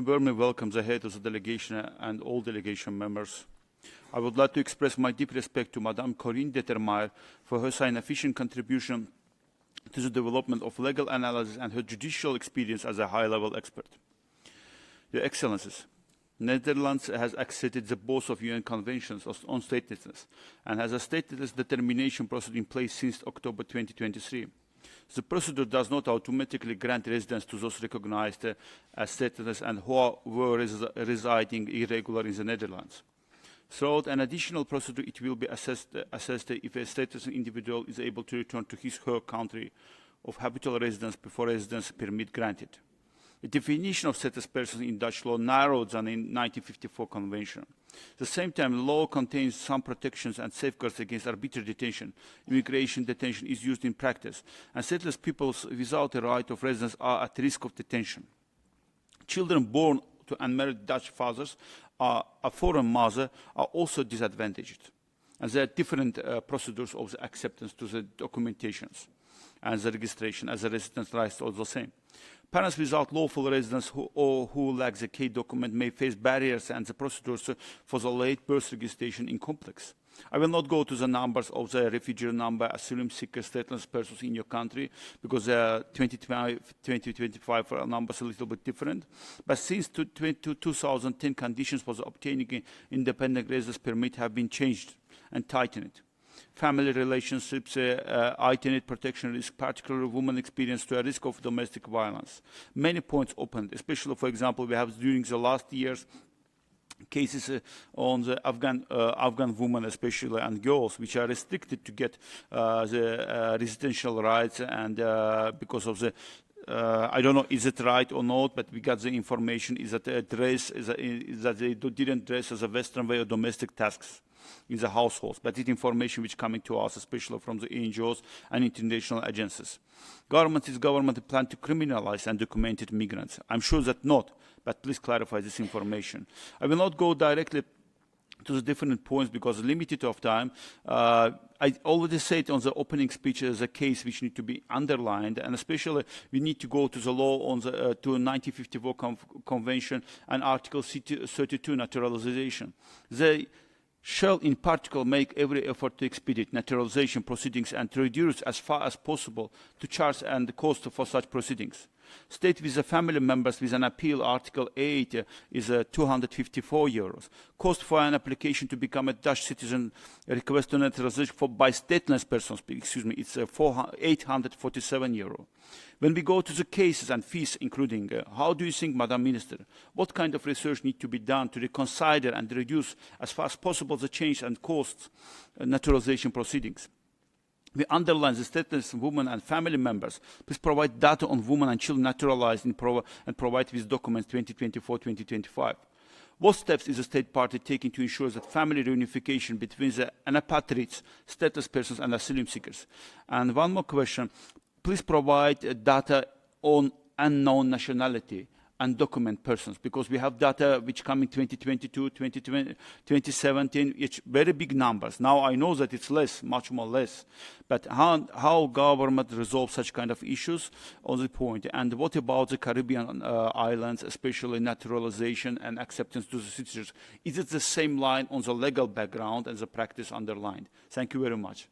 Warmly welcome the head of the delegation and all delegation members. I would like to express my deep respect to Madame Corinne Dettermeijer for her significant contribution to the development of legal analysis and her judicial experience as a high-level expert. Your Excellencies, Netherlands has accepted the both of UN conventions on statelessness and has a stateless determination procedure in place since October 2023. The procedure does not automatically grant residence to those recognized as stateless and who were residing irregularly in the Netherlands. Throughout an additional procedure, it will be assessed if a stateless individual is able to return to his or her country of habitual residence before residence permit granted. The definition of stateless person in Dutch law narrowed than in 1954 convention. At the same time, the law contains some protections and safeguards against arbitrary detention. Immigration detention is used in practice, and stateless people without a right of residence are at risk of detention. Children born to unmarried Dutch fathers or a foreign mother are also disadvantaged. And there are different procedures of the acceptance to the documentations and the registration as a residence rights are the same. Parents without lawful residence who lack the K document may face barriers, and the procedures for the late birth registration is complex. I will not go to the numbers of the refugee number, asylum seekers, stateless persons in your country, because 2025 numbers are a little bit different. But since 2010, conditions for the obtaining independent residence permit have been changed and tightened. Family relationships, heightened protection risk, particularly women experience to a risk of domestic violence. Many points opened, especially, for example, we have during the last years cases on the Afghan women, especially, and girls, which are restricted to get the residential rights, and because of the I don't know, is it right or not, but we got the information is that that they didn't dress as a Western way of domestic tasks in the households, but it's information which coming to us, especially from the NGOs and international agencies. Government plan to criminalize undocumented migrants. I'm sure that not, but please clarify this information. I will not go directly to the different points because limited of time. I already said on the opening speech as a case which need to be underlined, and especially we need to go to the law on the to 1954 convention and Article 32 naturalization. They shall in particular make every effort to expedite naturalization proceedings and to reduce as far as possible to charge and the cost for such proceedings. State with the family members with an appeal, Article 8 is €254. Cost for an application to become a Dutch citizen, request to naturalization by stateless persons, it's €847. When we go to the cases and fees, including, how do you think, Madam Minister, what kind of research needs to be done to reconsider and reduce as far as possible the change and costs naturalization proceedings? We underline the stateless women and family members. Please provide data on women and children naturalized and provide with documents 2024-2025. What steps is the state party taking to ensure that family reunification between the anapatrids, stateless persons and asylum seekers? And one more question. Please provide data on unknown nationality and document persons, because we have data which come in 2022, 2017, it's very big numbers. Now I know that it's less, much more less, but how government resolves such kind of issues on the point? And what about the Caribbean islands, especially naturalization and acceptance to the citizens? Is it the same line on the legal background as the practice underlined? Thank you very much.